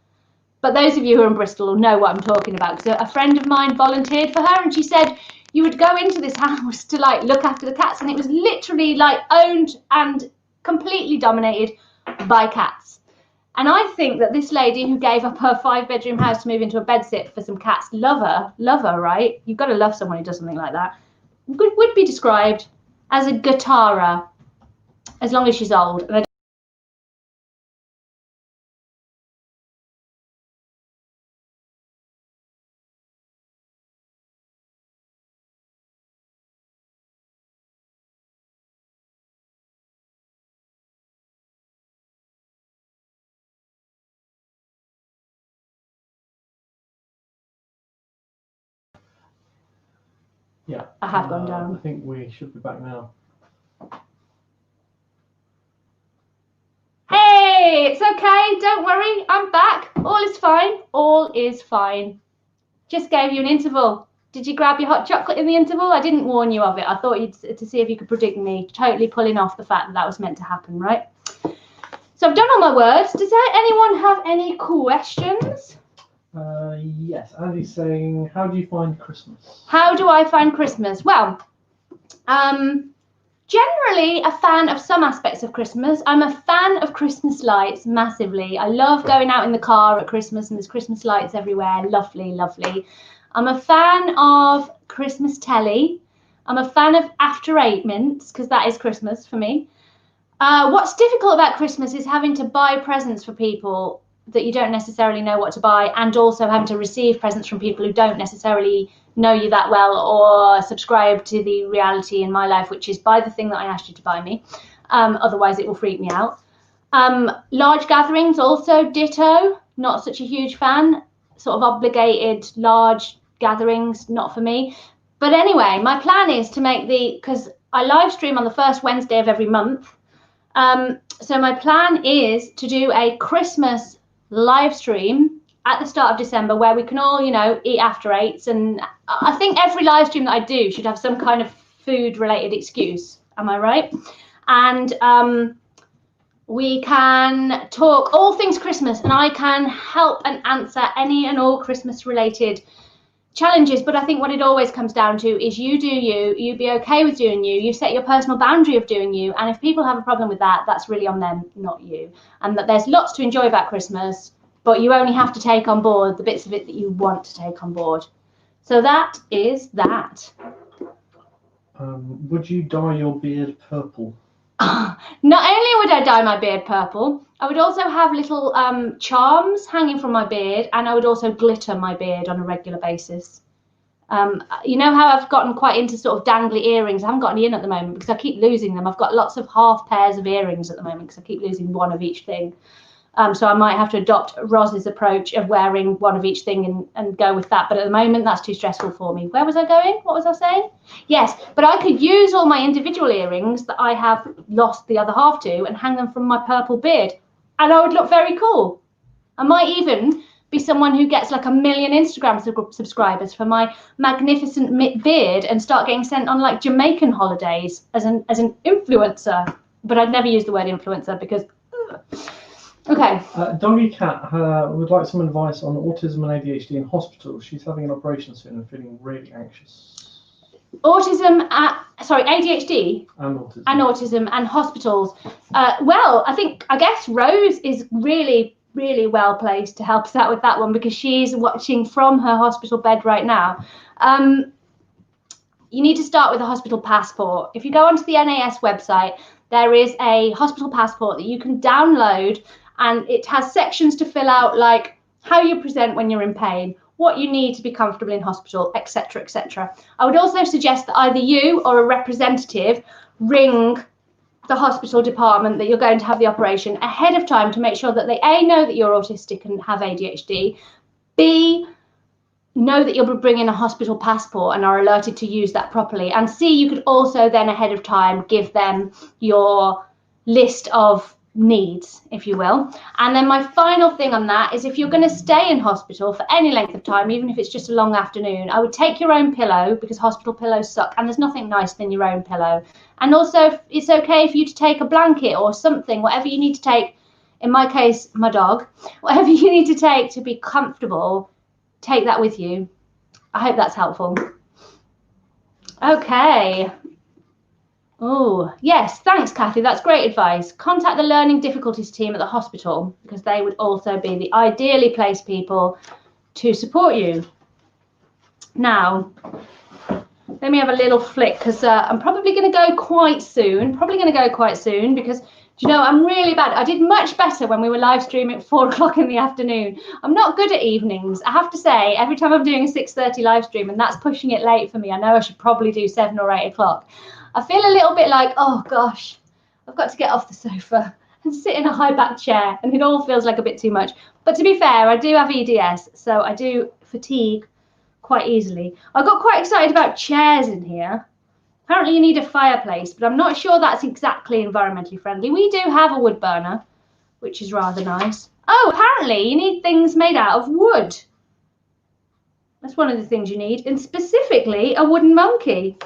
But those of you who are in Bristol will know what I'm talking about, because a friend of mine volunteered for her, and she said you would go into this house to like look after the cats, and it was literally like owned and completely dominated by cats. And I think that this lady who gave up her 5-bedroom house to move into a bedsit for some cats, love her, right? You've got to love someone who does something like that. Would be described as a guitarra, as long as she's old. And Yeah. I have gone down. I think we should be back now. Hey, it's okay. Don't worry. I'm back. All is fine. All is fine. Just gave you an interval. Did you grab your hot chocolate in the interval? I didn't warn you of it. I thought to see if you could predict me. Totally pulling off the fact that was meant to happen, right? So I've done all my words. Does anyone have any questions? Yes, Andy's saying, how do you find Christmas? How do I find Christmas? Well, generally a fan of some aspects of Christmas. I'm a fan of Christmas lights massively. I love going out in the car at Christmas and there's Christmas lights everywhere. Lovely, lovely. I'm a fan of Christmas telly. I'm a fan of After 8 mints, because that is Christmas for me. What's difficult about Christmas is having to buy presents for people that you don't necessarily know what to buy, and also having to receive presents from people who don't necessarily know you that well or subscribe to the reality in my life, which is buy the thing that I asked you to buy me. Otherwise it will freak me out. Large gatherings also ditto, not such a huge fan. Sort of obligated large gatherings, not for me. But anyway, my plan is to make because I live stream on the first Wednesday of every month. So my plan is to do a Christmas live stream at the start of December where we can all, eat after 8s. And I think every live stream that I do should have some kind of food related excuse. Am I right? And we can talk all things Christmas, and I can help and answer any and all Christmas related challenges. But I think what it always comes down to is you do you be okay with doing you set your personal boundary of doing you, and if people have a problem with that, that's really on them, not you. And that there's lots to enjoy about Christmas, but you only have to take on board the bits of it that you want to take on board. So that is that. Would you dye your beard purple? Not only would I dye my beard purple, I would also have little charms hanging from my beard, and I would also glitter my beard on a regular basis. You know how I've gotten quite into sort of dangly earrings? I haven't got any in at the moment because I keep losing them. I've got lots of half pairs of earrings at the moment because I keep losing one of each thing. So I might have to adopt Roz's approach of wearing one of each thing and go with that. But at the moment, that's too stressful for me. Where was I going? What was I saying? Yes, but I could use all my individual earrings that I have lost the other half to and hang them from my purple beard. And I would look very cool. I might even be someone who gets like 1 million Instagram subscribers for my magnificent beard and start getting sent on like Jamaican holidays as an influencer. But I'd never use the word influencer because Okay. Doggy Cat would like some advice on autism and ADHD in hospital. She's having an operation soon and feeling really anxious. ADHD and autism and hospitals. Well, I guess Rose is really well placed to help us out with that one, because she's watching from her hospital bed right now. You need to start with a hospital passport. If you go onto the NAS website, there is a hospital passport that you can download, and it has sections to fill out, like how you present when you're in pain, what you need to be comfortable in hospital, etc., etc. I would also suggest that either you or a representative ring the hospital department that you're going to have the operation ahead of time to make sure that they A, know that you're autistic and have ADHD, B, know that you'll be bringing a hospital passport and are alerted to use that properly, and C, you could also then ahead of time give them your list of needs, if you will. And then my final thing on that is, if you're going to stay in hospital for any length of time, even if it's just a long afternoon, I would take your own pillow, because hospital pillows suck and there's nothing nicer than your own pillow. And also, it's okay for you to take a blanket or something, whatever you need to take. In my case, my dog, whatever you need to take to be comfortable, take that with you. I hope that's helpful. Okay. Oh, yes, thanks, Kathy. That's great advice. Contact the learning difficulties team at the hospital, because they would also be the ideally placed people to support you. Now, let me have a little flick, because I'm probably going to go quite soon. Because, you know, I'm really bad. I did much better when we were live streaming at 4 o'clock in the afternoon. I'm not good at evenings. I have to say, every time I'm doing a 6:30 live stream, and that's pushing it late for me, I know I should probably do 7 or 8 o'clock. I feel a little bit like, oh gosh, I've got to get off the sofa and sit in a high back chair, and it all feels like a bit too much. But to be fair, I do have EDS, so I do fatigue quite easily. I got quite excited about chairs in here. Apparently you need a fireplace, but I'm not sure that's exactly environmentally friendly. We do have a wood burner, which is rather nice. Oh, apparently you need things made out of wood. That's one of the things you need, and specifically a wooden monkey.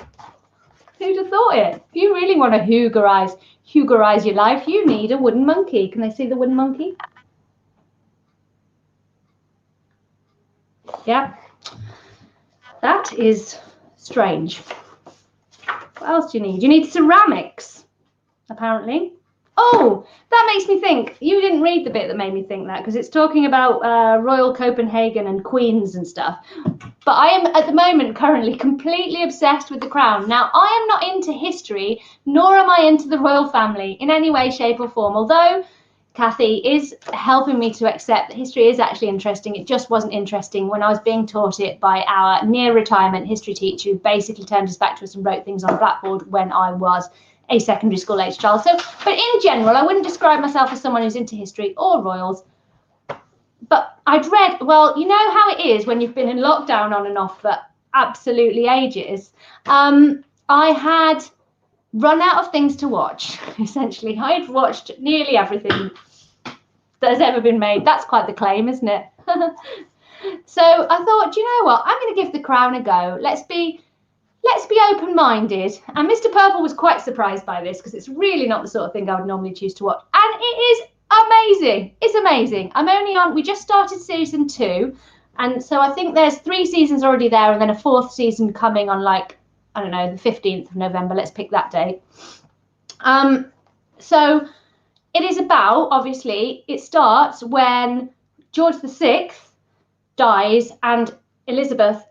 Who'd have thought it? If you really want to Huggerize your life, you need a wooden monkey. Can they see the wooden monkey? Yeah. That is strange. What else do you need? You need ceramics, apparently. Oh, that makes me think. You didn't read the bit that made me think that, because it's talking about Royal Copenhagen and Queens and stuff. But I am, at the moment, currently completely obsessed with the crown. Now, I am not into history, nor am I into the royal family in any way, shape or form. Although Kathy is helping me to accept that history is actually interesting. It just wasn't interesting when I was being taught it by our near-retirement history teacher, who basically turned his back to us and wrote things on a blackboard when I was a secondary school age child. So, but in general, I wouldn't describe myself as someone who's into history or royals. But I'd read, well, you know how it is when you've been in lockdown on and off for absolutely ages. I had run out of things to watch, essentially. I'd watched nearly everything that has ever been made. That's quite the claim, isn't it? So I thought, you know what? I'm going to give The Crown a go. Let's be open-minded. And Mr. Purple was quite surprised by this, because it's really not the sort of thing I would normally choose to watch. And it is amazing. It's amazing. We just started season 2. And so I think there's 3 seasons already there, and then a 4th season coming on, like, I don't know, the 15th of November. Let's pick that date. So it is about, obviously, it starts when George VI dies and Elizabeth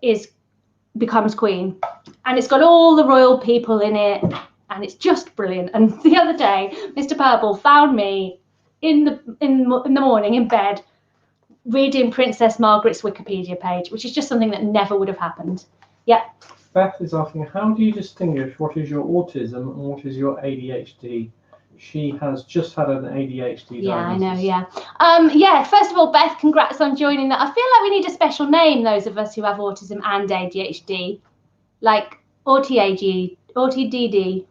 becomes queen. And it's got all the royal people in it, and it's just brilliant. And the other day, Mr. Purple found me in the morning in bed reading Princess Margaret's Wikipedia page, which is just something that never would have happened. Yep. Beth is asking, how do you distinguish what is your autism and what is your ADHD? She has just had an ADHD diagnosis. Yeah, I know, yeah. Yeah, first of all, Beth, congrats on joining that. I feel like we need a special name, those of us who have autism and ADHD. Like ADHD, ADH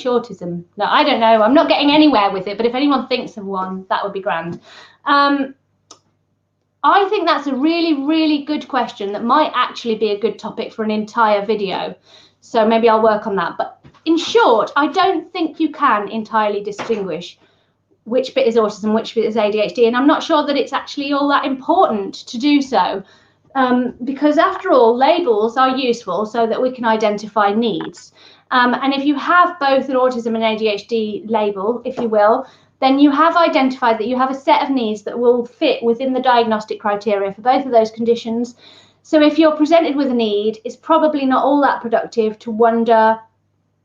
autism. No, I don't know. I'm not getting anywhere with it, but if anyone thinks of one, that would be grand. I think that's a really, really good question that might actually be a good topic for an entire video. So maybe I'll work on that. But in short, I don't think you can entirely distinguish which bit is autism, which bit is ADHD, and I'm not sure that it's actually all that important to do so, because after all, labels are useful so that we can identify needs. And if you have both an autism and ADHD label, if you will, then you have identified that you have a set of needs that will fit within the diagnostic criteria for both of those conditions. So if you're presented with a need, it's probably not all that productive to wonder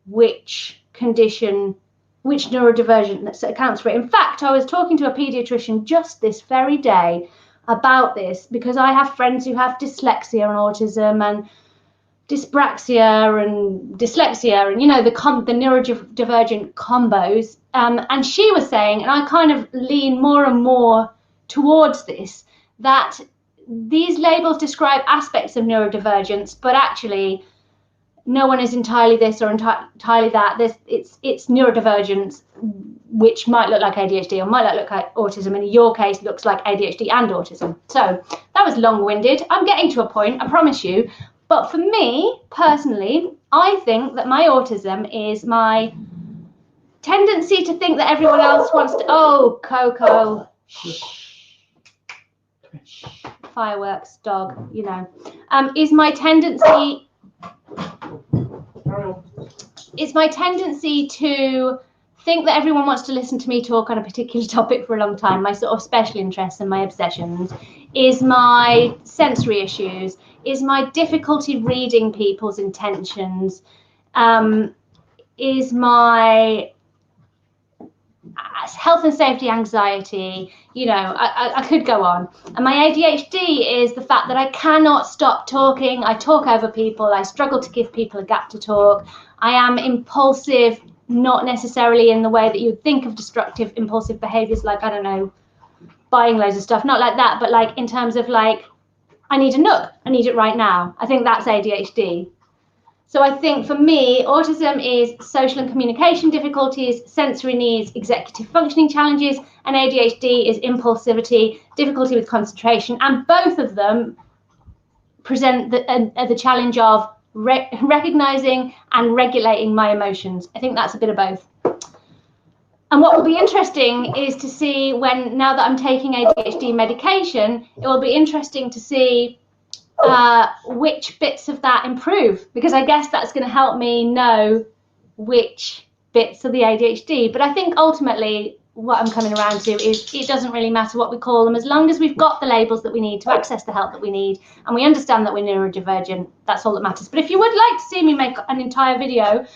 which condition, which neurodivergent accounts for it. In fact, I was talking to a paediatrician just this very day about this, because I have friends who have dyslexia and autism and dyspraxia and dyslexia and, you know, the neurodivergent combos. And she was saying, and I kind of lean more and more towards this, that these labels describe aspects of neurodivergence, but actually no one is entirely this or entirely that. It's neurodivergence, which might look like ADHD or might look like autism, and in your case looks like ADHD and autism. So that was long-winded. I'm getting to a point, I promise you. But for me personally, I think that my autism is my tendency to think that everyone else wants to, oh, Coco, fireworks, dog, you know, is my tendency to think that everyone wants to listen to me talk on a particular topic for a long time. My sort of special interests and my obsessions, is my sensory issues, is my difficulty reading people's intentions, is my health and safety anxiety. You know, I could go on. And my ADHD is the fact that I cannot stop talking. I talk over people. I struggle to give people a gap to talk. I am impulsive, not necessarily in the way that you'd think of destructive impulsive behaviors, like, I don't know, buying loads of stuff, not like that, but like in terms of like, I need a Nook, I need it right now. I think that's ADHD. So I think for me, autism is social and communication difficulties, sensory needs, executive functioning challenges, and ADHD is impulsivity, difficulty with concentration, and both of them present the challenge of recognizing and regulating my emotions. I think that's a bit of both. And what will be interesting is to see when, now that I'm taking ADHD medication, it will be interesting to see which bits of that improve, because I guess that's going to help me know which bits of the ADHD. But I think ultimately what I'm coming around to is it doesn't really matter what we call them, as long as we've got the labels that we need to access the help that we need, and we understand that we're neurodivergent. That's all that matters. But if you would like to see me make an entire video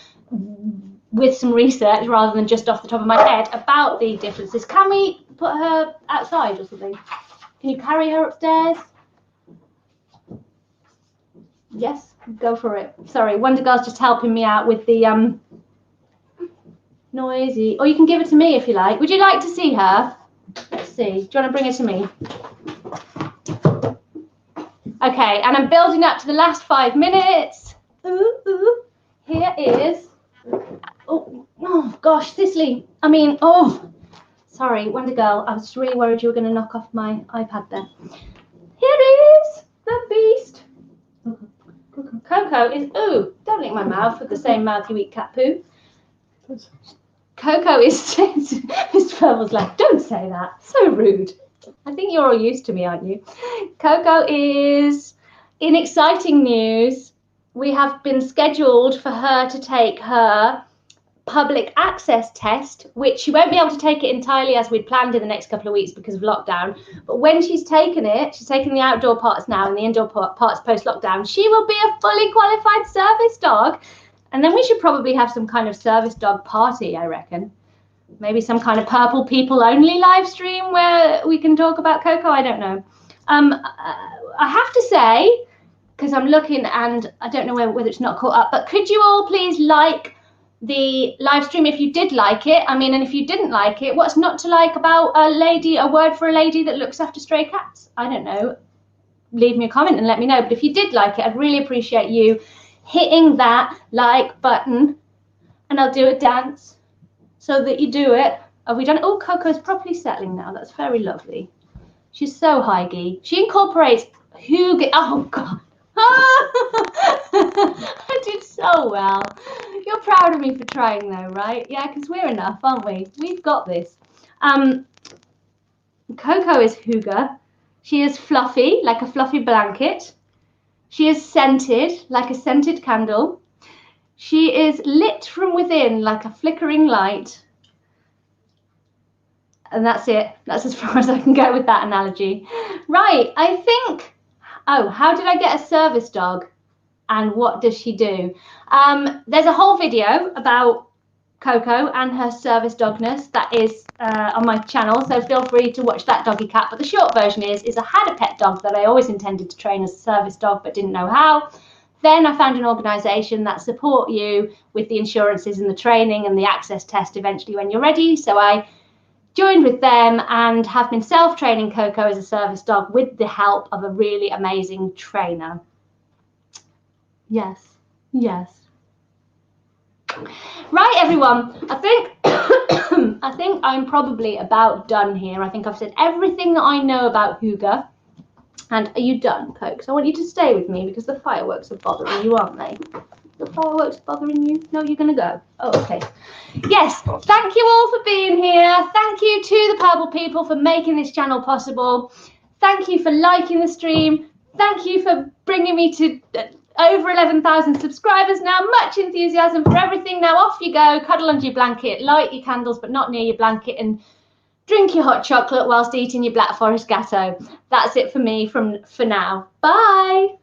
with some research rather than just off the top of my head about the differences, can we put her outside or something? Can you carry her upstairs? Yes, go for it. Sorry, Wonder Girl's just helping me out with the noisy. Or you can give it to me if you like. Would you like to see her? Let's see. Do you want to bring her to me? Okay, and I'm building up to the last 5 minutes. Ooh. Here is. Oh gosh, Cicely. I mean, sorry, Wonder Girl. I was really worried you were going to knock off my iPad there. Here is the beast. Coco is, don't lick my mouth with the same mouth you eat cat poo. Coco is, Mr. Purple's like, don't say that, so rude. I think you're all used to me, aren't you? Coco is, in exciting news, we have been scheduled for her to take her public access test, which she won't be able to take it entirely as we'd planned in the next couple of weeks because of lockdown. But when she's taken it, she's taken the outdoor parts now and the indoor parts post-lockdown, she will be a fully qualified service dog. And then we should probably have some kind of service dog party, I reckon. Maybe some kind of purple people only live stream where we can talk about Coco. I don't know. I have to say, because I'm looking and I don't know whether it's not caught up, but could you all please like the live stream if you did like it? I mean, and if you didn't like it, what's not to like about a word for a lady that looks after stray cats? I don't know. Leave me a comment and let me know. But if you did like it, I'd really appreciate you hitting that like button, and I'll do a dance so that you do it. Have we done it? Oh, Coco's properly settling now. That's very lovely. She's so Hygge. She incorporates Hygge. Oh God. I did so well. You're proud of me for trying though, right? Yeah, because we're enough, aren't we? We've got this. Coco is Hygge. She is fluffy, like a fluffy blanket. She is scented, like a scented candle. She is lit from within, like a flickering light. And that's it. That's as far as I can go with that analogy. Right, I think, oh, how did I get a service dog? And what does she do? There's a whole video about Coco and her service dogness that is on my channel, so feel free to watch that doggy cat. But the short version is I had a pet dog that I always intended to train as a service dog but didn't know how. Then I found an organisation that support you with the insurances and the training and the access test eventually when you're ready. So I joined with them and have been self-training Coco as a service dog with the help of a really amazing trainer. Yes, yes. Right, everyone, I think I'm probably about done here. I think I've said everything that I know about Hygge. And are you done, Coke? So I want you to stay with me because the fireworks are bothering you, aren't they? The fireworks bothering you? No, you're going to go. Oh, okay. Yes, thank you all for being here. Thank you to the Purple people for making this channel possible. Thank you for liking the stream. Thank you for bringing me to over 11,000 subscribers now. Much enthusiasm for everything. Now off you go. Cuddle under your blanket. Light your candles, but not near your blanket. And drink your hot chocolate whilst eating your Black Forest Gatto. That's it for me for now. Bye.